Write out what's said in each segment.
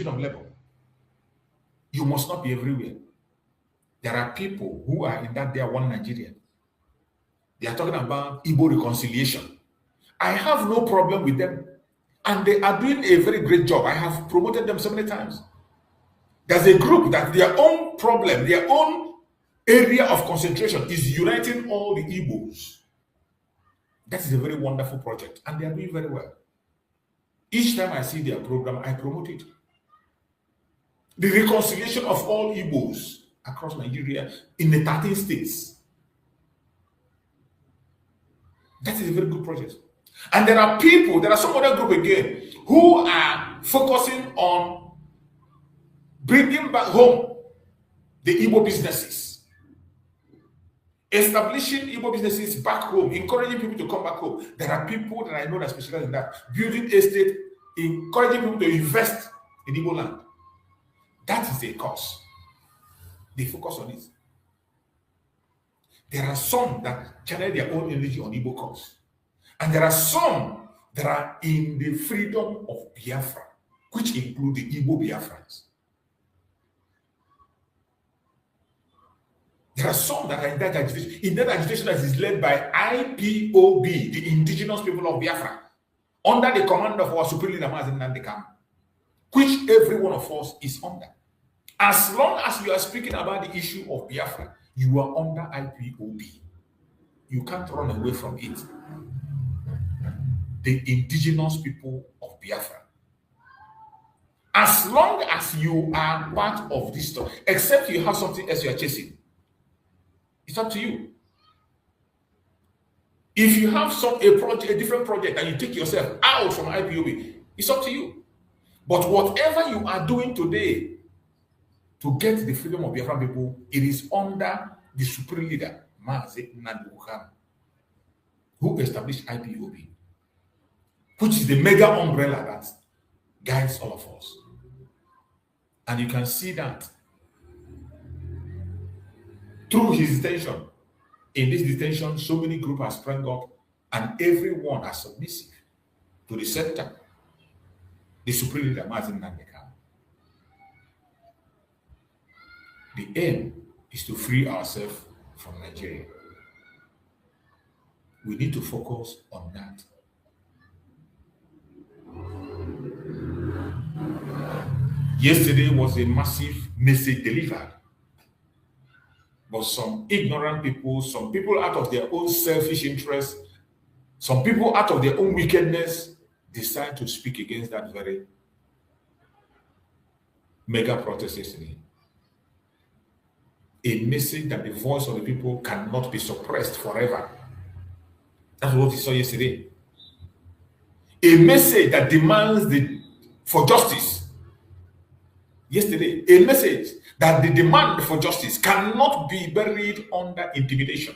division of labor. You must not be everywhere. There are people who are in that they are one Nigeria. They are talking about Igbo reconciliation. I have no problem with them. And they are doing a very great job. I have promoted them so many times. There's a group that their own problem, their own area of concentration is uniting all the Igbos. That is a very wonderful project. And they are doing very well. Each time I see their program, I promote it. The reconciliation of all Igbos across Nigeria in the 13 states. That is a very good project. And there are people, there are some other group again, who are focusing on bringing back home the Igbo businesses, establishing Igbo businesses back home, encouraging people to come back home. There are people that I know that specialize in that, building estate, encouraging people to invest in Igbo land. That is a cause. They focus on it. There are some that channel their own energy on Igbo cause. And there are some that are in the freedom of Biafra, which include the Igbo Biafrans. There are some that are in that agitation that is led by IPOB, the indigenous people of Biafra, under the command of our supreme leader, Mazi Nnamdi Kanu, which every one of us is under. As long as you are speaking about the issue of Biafra, you are under IPOB. You can't run away from it. The indigenous people of Biafra. As long as you are part of this stuff, except you have something else you are chasing, it's up to you. If you have a different project and you take yourself out from IPOB, it's up to you. But whatever you are doing today to get the freedom of Biafran people, it is under the supreme leader, Mazi Nnamdi Kanu, who established IPOB, which is the mega umbrella that guides all of us. And you can see that through his detention. In this detention, so many groups have sprung up, and everyone are submissive to the center, the supreme leader, Mazi Nnamdi Kanu. The aim is to free ourselves from Nigeria. We need to focus on that. Yesterday was a massive message delivered. But some ignorant people, some people out of their own selfish interest, some people out of their own wickedness decide to speak against that very mega protest yesterday. A message that the voice of the people cannot be suppressed forever. That's what we saw yesterday. A message that demands for justice. Yesterday, a message that the demand for justice cannot be buried under intimidation.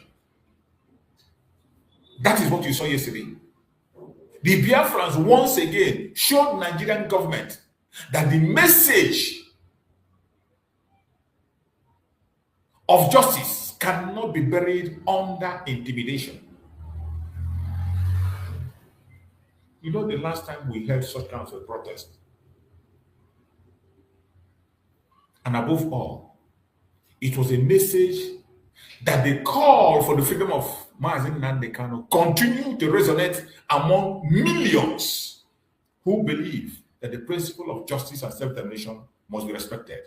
That is what you saw yesterday. The Biafrans once again showed Nigerian government that the message of justice cannot be buried under intimidation. You know, the last time we held such kinds of protest, and above all, it was a message that the call for the freedom of Mazi Nnamdi Kanu continued to resonate among millions who believe that the principle of justice and self-determination must be respected.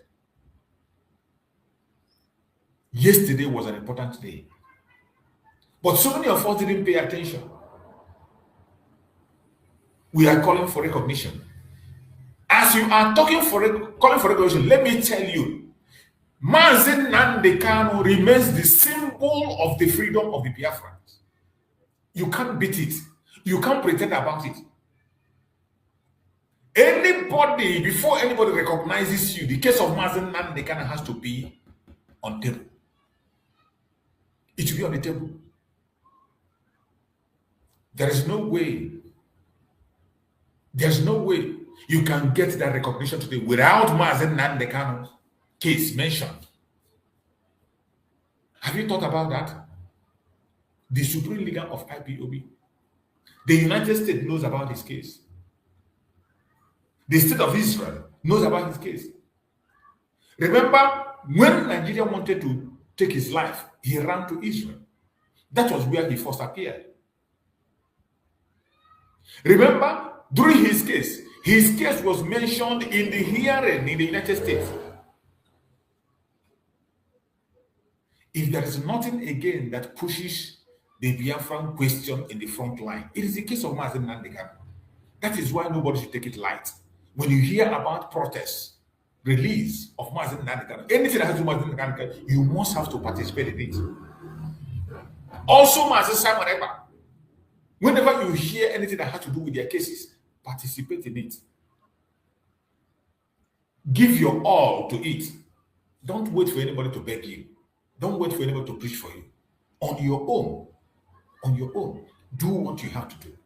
Yesterday was an important day, but so many of us didn't pay attention. We are calling for recognition. As you are calling for recognition, let me tell you, Mazi Nnamdi Kanu remains the symbol of the freedom of the Biafrans. You can't beat it. You can't pretend about it. Anybody, before anybody recognizes you, the case of Mazi Nnamdi Kanu has to be on table. It should be on the table. There's no way you can get that recognition today without Mazi Nnamdi Kanu's case mentioned. Have you thought about that? The supreme leader of IPOB. The United States knows about his case. The state of Israel knows about his case. Remember, when Nigeria wanted to take his life, he ran to Israel. That was where he first appeared. Remember, during his case was mentioned in the hearing in the United States. If there is nothing again that pushes the Biafran question in the front line, it is the case of Mazen Nandekano. That is why nobody should take it light. When you hear about protests, release of Mazen Nandekano, anything that has to do with Mazen Nandekano, you must have to participate in it. Also, Mazen Simon Ekpa, whenever you hear anything that has to do with their cases, participate in it. Give your all to it. Don't wait for anybody to beg you. Don't wait for anybody to preach for you. On your own, do what you have to do.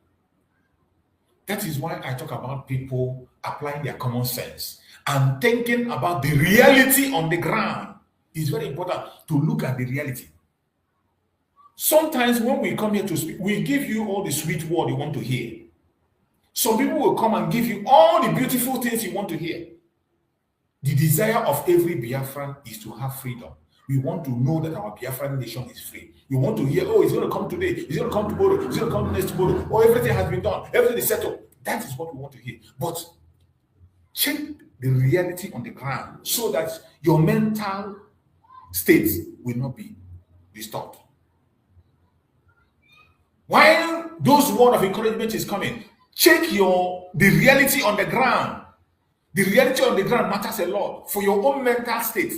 That is why I talk about people applying their common sense and thinking about the reality on the ground. It's very important to look at the reality. Sometimes when we come here to speak, we give you all the sweet word you want to hear. Some people will come and give you all the beautiful things you want to hear. The desire of every Biafran is to have freedom. We want to know that our Biafran nation is free. We want to hear, oh, it's going to come today, it's going to come tomorrow, it's going to come next tomorrow, or everything has been done, everything is settled. That is what we want to hear. But check the reality on the ground so that your mental state will not be disturbed. While those words of encouragement is coming, check the reality on the ground. The reality on the ground matters a lot for your own mental state.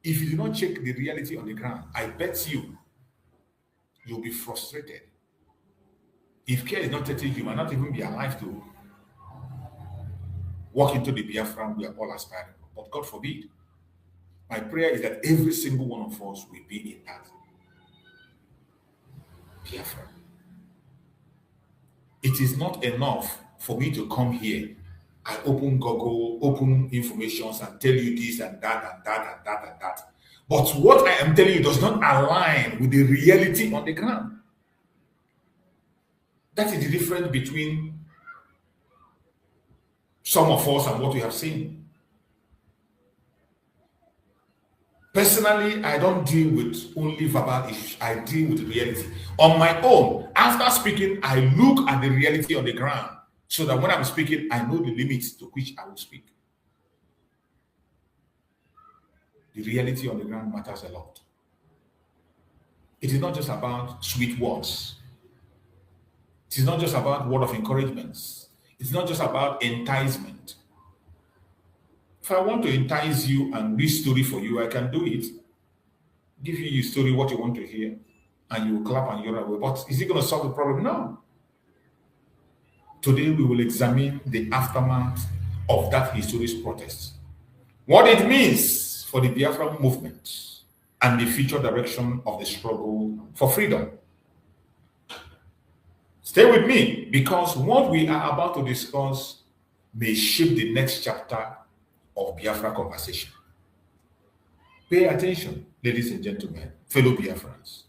If you do not check the reality on the ground, I bet you'll be frustrated. If care is not taken, you might not even be alive to walk into the Biafra we are all aspiring. But God forbid. My prayer is that every single one of us will be in that Biafra. It is not enough for me to come here. I open Google, open information and tell you this and that and that and that and that. But what I am telling you does not align with the reality on the ground. That is the difference between some of us and what we have seen. Personally, I don't deal with only verbal issues. I deal with reality. On my own, after speaking, I look at the reality on the ground so that when I'm speaking, I know the limits to which I will speak. The reality on the ground matters a lot. It is not just about sweet words. It is not just about word of encouragement. It's not just about enticement. If I want to entice you and read story for you, I can do it. Give you your story, what you want to hear, and you will clap and you're away. But is it going to solve the problem? No. Today we will examine the aftermath of that historic protest. What it means for the Biafra movement and the future direction of the struggle for freedom. Stay with me, because what we are about to discuss may shape the next chapter of Biafra conversation. Pay attention, ladies and gentlemen, fellow Biafrans.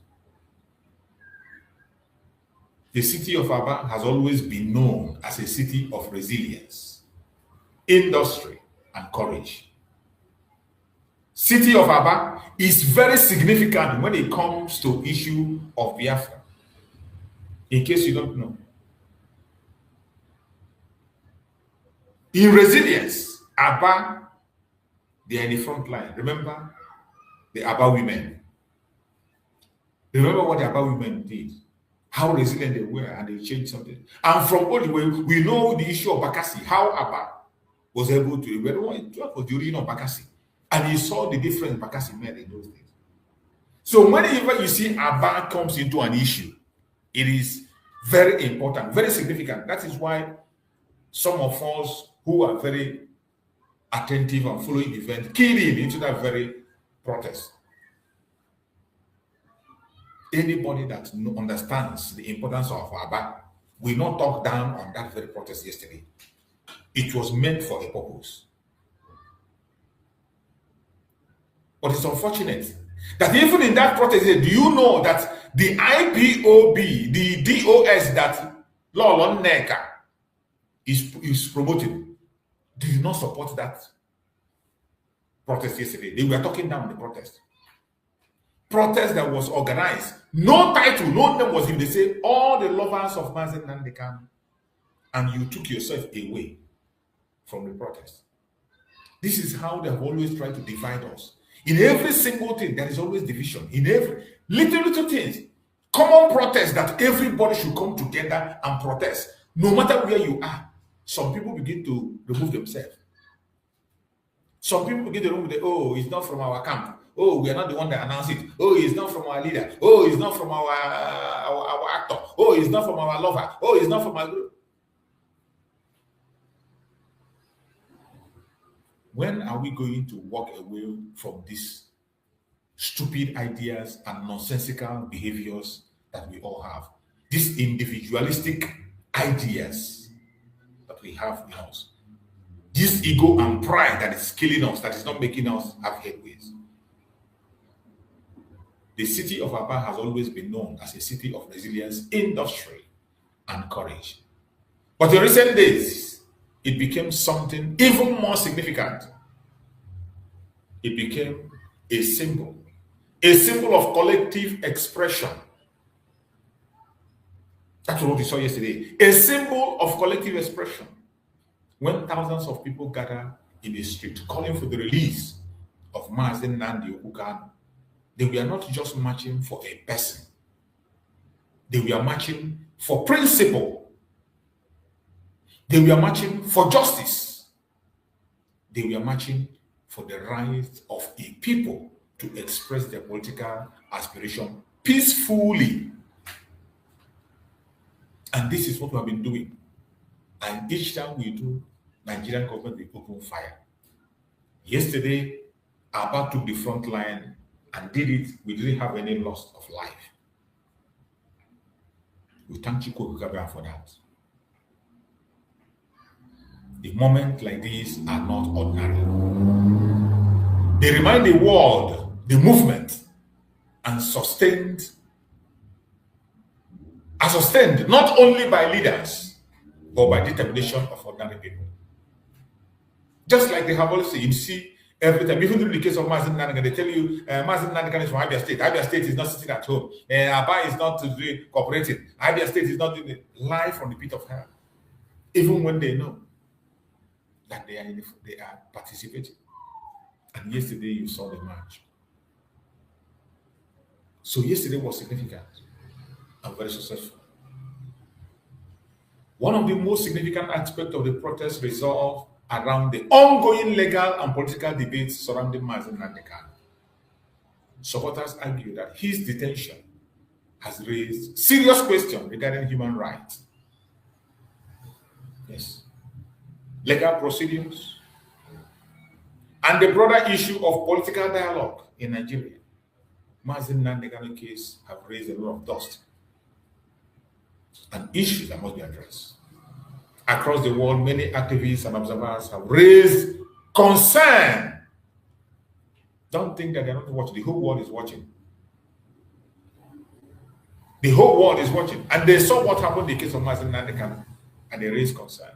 The city of Aba has always been known as a city of resilience, industry, and courage. City of Aba is very significant when it comes to issue of Biafra. In case you don't know. In resilience, Aba, they are in the front line. Remember the Aba women. Remember what the Aba women did. How resilient they were, and they changed something. And from all the way, we know the issue of Bakassi, how Aba was able to, what was the origin of Bakassi? And you saw the difference Bakassi made in those days. So whenever you see Aba comes into an issue, it is very important, very significant. That is why some of us who are very attentive and following the event keyed in into that very protest. Anybody that understands the importance of Aba will not talk down on that very protest yesterday. It was meant for a purpose. But it's unfortunate that even in that protest, do you know that the IPOB, the DOS that Lolo Neka is promoting, did not support that protest yesterday. They were talking down the protest. Protest that was organized. No title, no name was given. They say all the lovers of Mazen Nandekan, and you took yourself away from the protest. This is how they have always tried to divide us. In every single thing, there is always division. In every little things, common protest that everybody should come together and protest, no matter where you are. Some people begin to remove themselves. Some people begin to remove oh, it's not from our camp. Oh, we are not the one that announced it. Oh, it's not from our leader. Oh, it's not from our actor. Oh, it's not from our lover. Oh, it's not from our group. When are we going to walk away from these stupid ideas and nonsensical behaviors that we all have? These individualistic ideas that we have in us. This ego and pride that is killing us, that is not making us have headways. The city of Aba has always been known as a city of resilience, industry, and courage. But in recent days, it became something even more significant. It became a symbol of collective expression. That's what we saw yesterday. A symbol of collective expression. When thousands of people gather in the street calling for the release of Mazen Nnamdi Kanu, they were not just marching for a person. They were marching for principle. They were marching for justice. They were marching for the right of a people to express their political aspiration peacefully. And this is what we have been doing. And each time we do, Nigerian government will open fire. Yesterday, Aba took the front line and did it. We didn't have any loss of life. We thank Chukwu for that. The moments like these are not ordinary. They remind the world, the movement, are sustained not only by leaders, but by determination of ordinary people. Just like they have always said, you see, every time, even in the case of Mazen Nnamdi, they tell you, Mazen Nnamdi is from Abia State. Abia State is not sitting at home. Aba is not cooperating. Abia State is not doing it. Live from the pit of hell. Even when they know that they are participating. And yesterday you saw the march. So yesterday was significant and very successful. One of the most significant aspects of the protest resolved around the ongoing legal and political debates surrounding Mazen Nnamdi Kanu. Supporters argue that his detention has raised serious questions regarding human rights. Yes. Legal procedures and the broader issue of political dialogue in Nigeria. Mazen Nnamdi Kanu case have raised a lot of dust and issues that must be addressed. Across the world, many activists and observers have raised concern. Don't think that they're not watching. The whole world is watching. The whole world is watching. And they saw what happened in the case of Mazen Nnamdi Kanu, and they raised concern.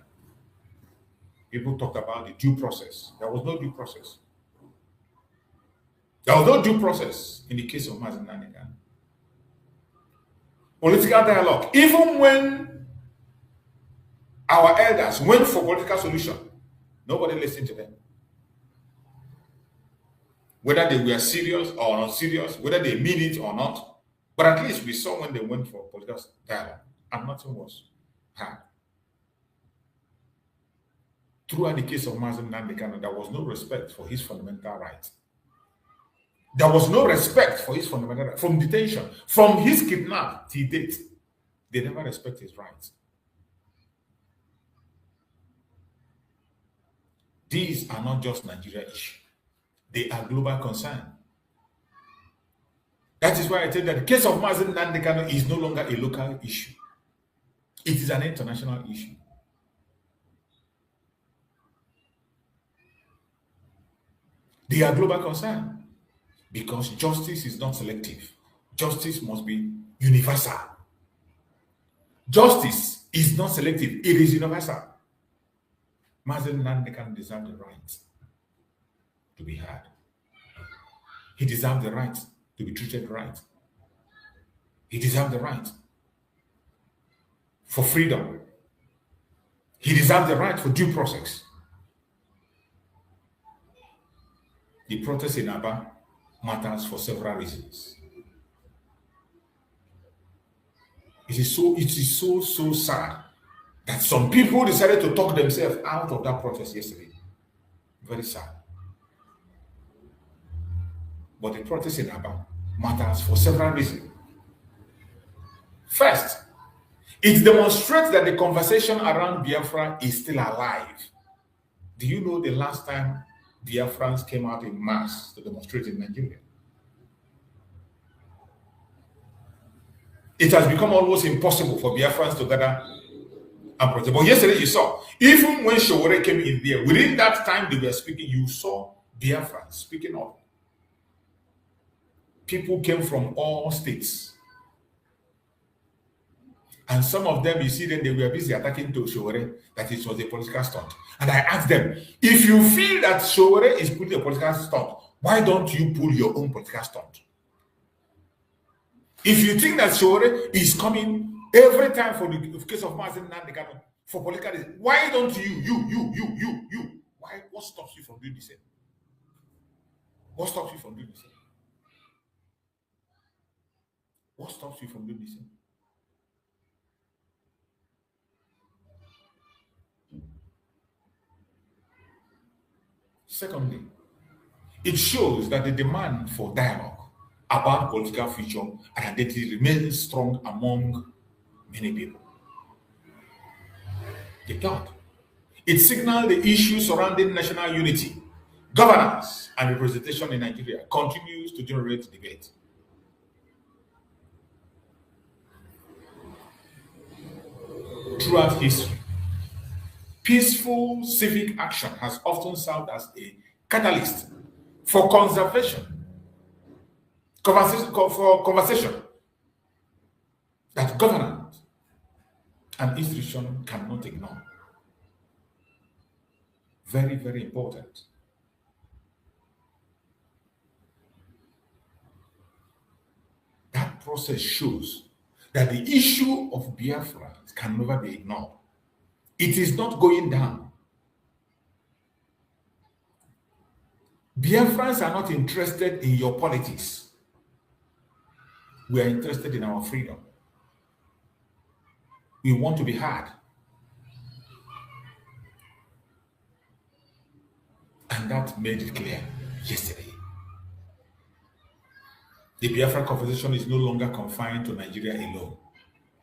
People talked about the due process. There was no due process. There was no due process in the case of Mazen Nnamdi Kanu. Political dialogue. Even when our elders went for political solution, nobody listened to them. Whether they were serious or not serious, whether they mean it or not, but at least we saw when they went for political dialogue, and nothing was heard. Throughout the case of Mazen Nnamdi Kanu, there was no respect for his fundamental rights. There was no respect for his fundamental rights. From detention, from his kidnap till date, they never respect his rights. These are not just Nigeria issues. They are global concern. That is why I tell you that the case of Mazen Nnamdi Kanu is no longer a local issue. It is an international issue. They are global concern because justice is not selective. Justice must be universal. Justice is not selective. It is universal. Mazen Nandekan deserved the right to be heard. He deserved the right to be treated right. He deserved the right for freedom. He deserved the right for due process. The protest in Aba matters for several reasons. It is so sad that some people decided to talk themselves out of that protest yesterday. Very sad. But the protest in Aba matters for several reasons. First, it demonstrates that the conversation around Biafra is still alive. Do you know the last time Biafrans came out in mass to demonstrate in Nigeria? It has become almost impossible for Biafrans to gather and protest. But yesterday you saw, even when Showore came in there, within that time they were speaking, you saw Biafrans speaking up. People came from all states. And some of them, you see them, they were busy attacking to Showore, that it was a political stunt. And I asked them, if you feel that Showore is putting a political stunt, why don't you pull your own political stunt? If you think that Showore is coming every time for the case of Mazen Nandekano for political reasons, why don't you? Why? What stops you from doing the same? What stops you from doing the same? What stops you from doing the same? Secondly, it shows that the demand for dialogue about political future and identity remains strong among many people. The third, it signals the issues surrounding national unity, governance, and representation in Nigeria continues to generate debate. Throughout history, peaceful civic action has often served as a catalyst for conversation that government and institution cannot ignore. Very, very important. That process shows that the issue of Biafra can never be ignored. It is not going down. Biafrans are not interested in your politics. We are interested in our freedom. We want to be heard. And that made it clear yesterday. The Biafra conversation is no longer confined to Nigeria alone.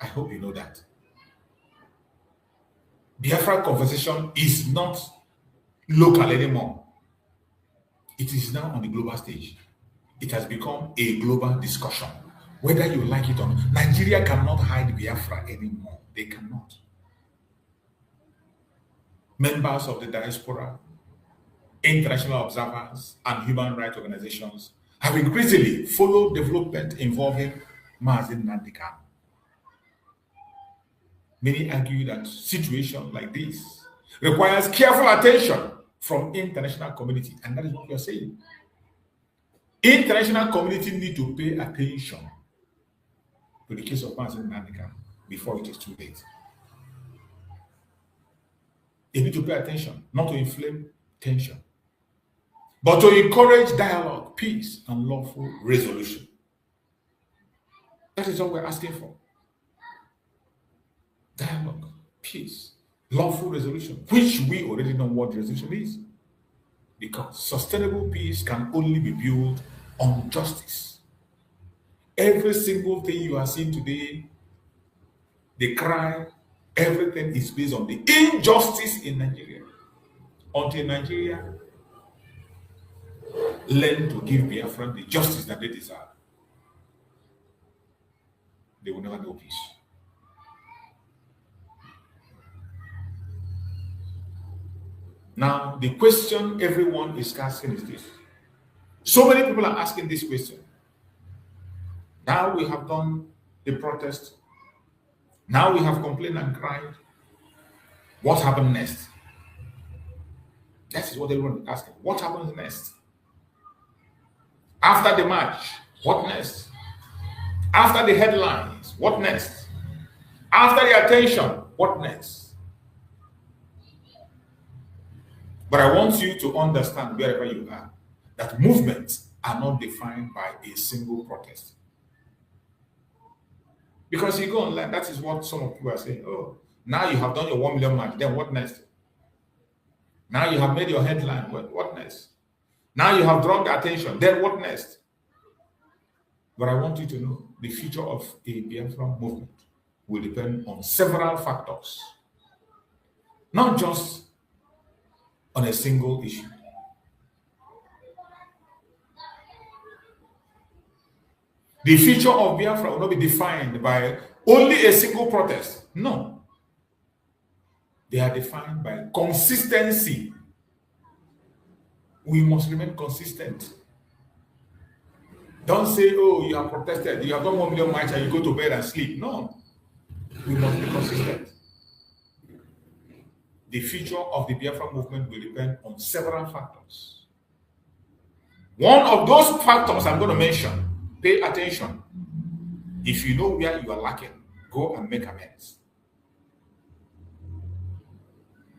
I hope you know that. Biafra conversation is not local anymore. It is now on the global stage. It has become a global discussion. Whether you like it or not, Nigeria cannot hide Biafra anymore. They cannot. Members of the diaspora, international observers, and human rights organizations have increasingly followed development involving Mazen Nandekano. Many argue that situation like this requires careful attention from international community, and that is what we are saying. International community need to pay attention to the case of Mazen Nandekano before it is too late. They need to pay attention, not to inflame tension, but to encourage dialogue, peace, and lawful resolution. That is all we're asking for. Dialogue, peace, lawful resolution, which we already know what the resolution is. Because sustainable peace can only be built on justice. Every single thing you are seeing today, the crime, everything is based on the injustice in Nigeria. Until Nigeria learn to give Biafra the justice that they deserve, they will never know peace. Now, the question everyone is asking is this. So many people are asking this question. Now we have done the protest. Now we have complained and cried. What happened next? That is what everyone is asking. What happens next? After the march, what next? After the headlines, what next? After the attention, what next? But I want you to understand wherever you are that movements are not defined by a single protest. Because you go online, that is what some of people are saying. Oh, now you have done your 1 million march, then what next? Now you have made your headline, what next? Now you have drawn the attention, then what next? But I want you to know the future of a Biafra movement will depend on several factors, not just on a single issue. The future of Biafra will not be defined by only a single protest. No. They are defined by consistency. We must remain consistent. Don't say, oh, you have protested, you have done 1 million march and you go to bed and sleep. No. We must be consistent. The future of the Biafra movement will depend on several factors. One of those factors I'm going to mention, pay attention. If you know where you are lacking, go and make amends.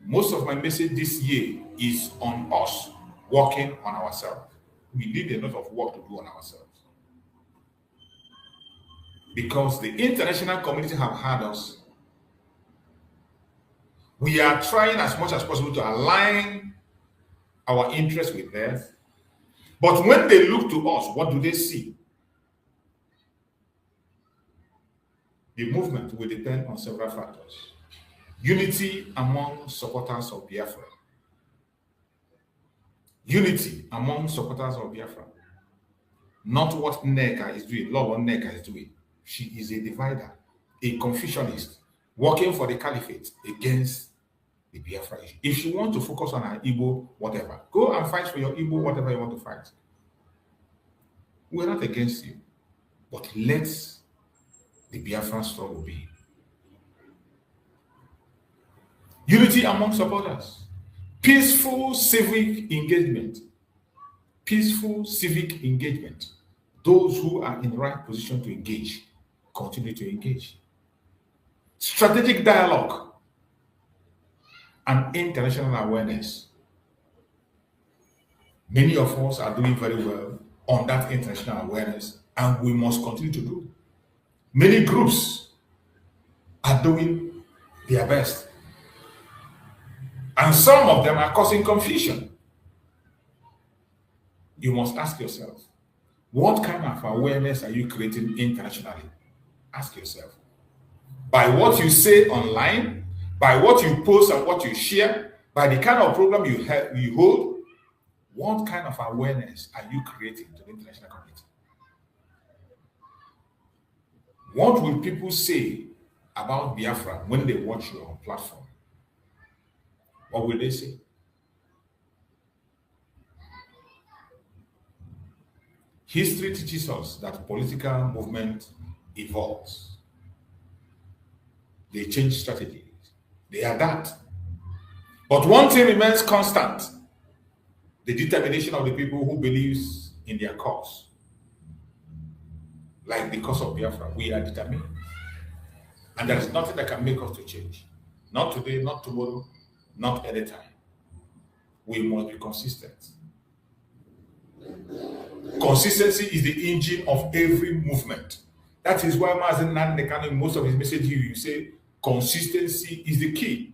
Most of my message this year is on us working on ourselves. We need a lot of work to do on ourselves. Because the international community have had us. We are trying as much as possible to align our interests with theirs. But when they look to us, what do they see? The movement will depend on several factors. Unity among supporters of Biafra. Unity among supporters of Biafra. Not what Neka is doing, not what Neka is doing. She is a divider, a Confucianist, working for the caliphate against the Biafra issue. If you want to focus on our Igbo, whatever, go and fight for your Igbo, whatever you want to fight. We're not against you, but let the Biafra struggle be. Unity among supporters. Peaceful civic engagement. Peaceful civic engagement. Those who are in the right position to engage, continue to engage. Strategic dialogue and international awareness. Many of us are doing very well on that international awareness, and we must continue to do. Many groups are doing their best, and some of them are causing confusion. You must ask yourself, what kind of awareness are you creating internationally? Ask yourself. By what you say online, by what you post and what you share, by the kind of program you hold, what kind of awareness are you creating to the international community? What will people say about Biafra when they watch your platform? What will they say? History teaches us that political movement evolves. They change strategies. They adapt. But one thing remains constant: the determination of the people who believes in their cause. Like the cause of Biafra, we are determined. And there is nothing that can make us to change. Not today, not tomorrow, not anytime. We must be consistent. Consistency is the engine of every movement. That is why Mazen Nandekano, in most of his messages, you say consistency is the key.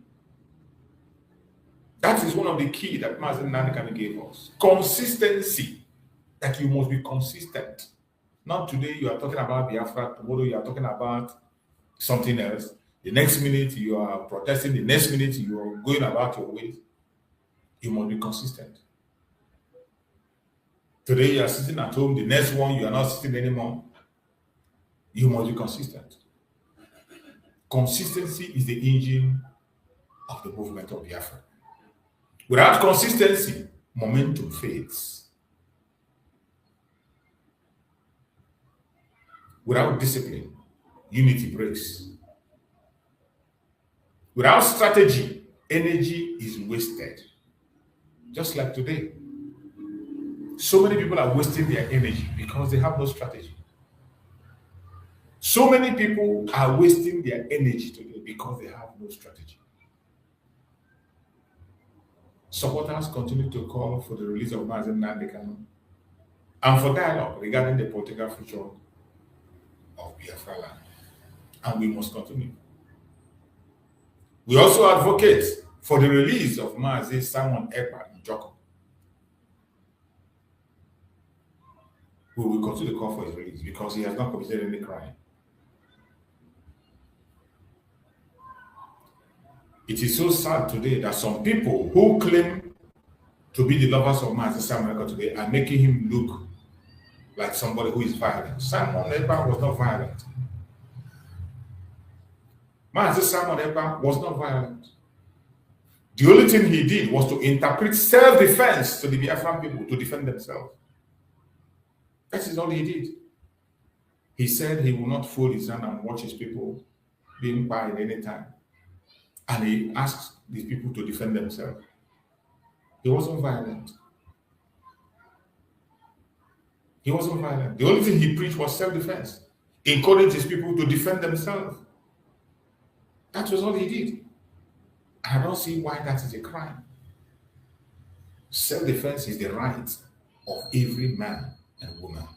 That is one of the key that Mazen Nandekano gave us. Consistency. That you must be consistent. Not today you are talking about Biafra, tomorrow you are talking about something else. The next minute you are protesting, the next minute you are going about your ways. You must be consistent. Today you are sitting at home, the next one you are not sitting anymore. You must be consistent. Consistency is the engine of the movement of Biafra. Without consistency, momentum fades. Without discipline, unity breaks. Without strategy, energy is wasted. Just like today. So many people are wasting their energy because they have no strategy. So many people are wasting their energy today because they have no strategy. Supporters continue to call for the release of Mazen Nandekano and for dialogue regarding the political future of Biafra land. And we must continue. We also advocate for the release of Mazi Simon Ekpa in Joko. We will continue to call for his release because he has not committed any crime. It is so sad today that some people who claim to be the lovers of Mazi Simon Ekpa today are making him look like somebody who is violent. Simon Ekpa was not violent. Mazi Simon Ekpa was not violent. The only thing he did was to interpret self-defense to the Biafran people to defend themselves. That is all he did. He said he will not fold his hand and watch his people being buried any time. And he asked these people to defend themselves. He wasn't violent. He wasn't violent. The only thing he preached was self-defense. He encouraged his people to defend themselves. That was all he did. I don't see why that is a crime. Self-defense is the right of every man and woman.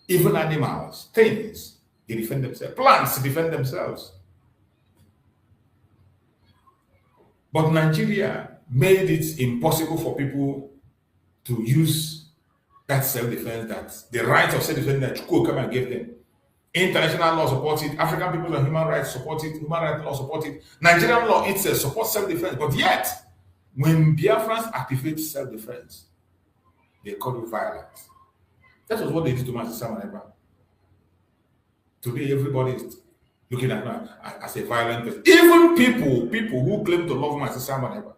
Even animals, things, they defend themselves. Plants defend themselves. But Nigeria made it impossible for people to use that self-defense, that the right of self-defense that Chukwuka gave them. International law supports it, African people and human rights support it, human rights law support it, Nigerian law itself supports self-defense. But yet, when Biafrans activate self-defense, they call it violence. That was what they did to Mazi Simon Ekpa. Today, everybody is looking at him as a violent person. Even people who claim to love Mazi Simon Ekpa.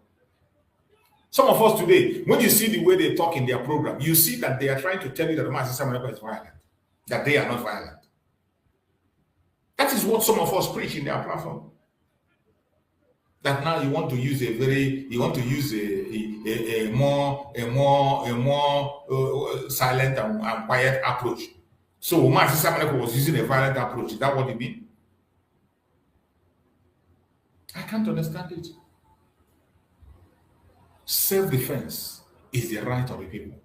Some of us today, when you see the way they talk in their program, you see that they are trying to tell you that Mazi Simon Ekpa is violent, that they are not violent. That is what some of us preach in their platform. That now you want to use a more silent and quiet approach. So Mazi Simon Ekpa was using a violent approach. Is that what you mean? I can't understand it. Self-defense is the right of the people.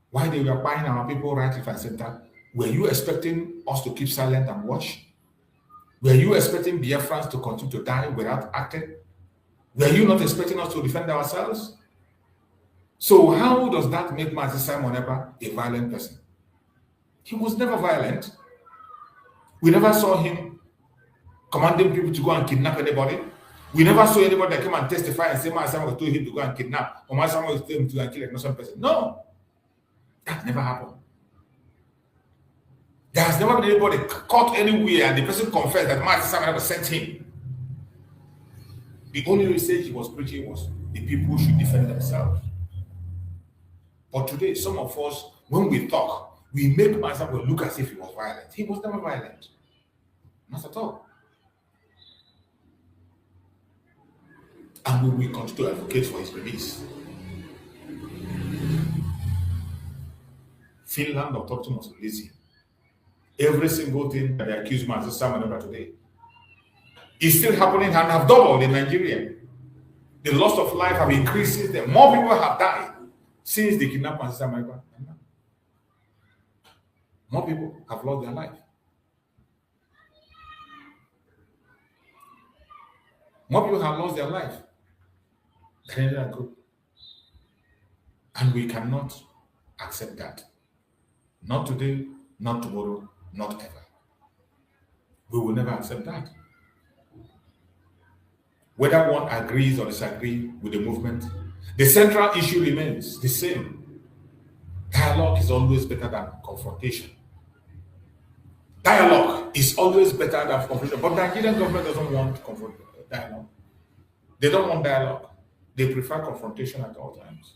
Why they were buying our people right, left, and center? Were you expecting us to keep silent and watch? Were you expecting Biafrans to continue to die without acting? Were you not expecting us to defend ourselves? So how does that make Mazi Simon Ekpa a violent person? He was never violent. We never saw him commanding people to go and kidnap anybody. We never saw anybody that came and testify and say Mazi Simon told him to go and kidnap, or Mazi Simon told him to go and kill an innocent person. No, that never happened. There has never been anybody caught anywhere and the person confessed that Mazi Simon Ekpa sent him. The only message he was preaching was the people should defend themselves. But today, some of us, when we talk, we make Mazi Simon look as if he was violent. He was never violent. Not at all. And we will continue to advocate for his release. Finland authority must release him. Every single thing that they accuse Mazi Simon Ekpa today is still happening and have doubled in Nigeria. The loss of life have increased since then. More people have died since they kidnapped Mazi Simon Ekpa. More people have lost their life. More people have lost their life than any other group. And we cannot accept that. Not today, not tomorrow, not ever. We will never accept that. Whether one agrees or disagrees with the movement, the central issue remains the same. Dialogue is always better than confrontation. Dialogue is always better than confrontation. But the Nigerian government doesn't want dialogue. They don't want dialogue. They prefer confrontation at all times.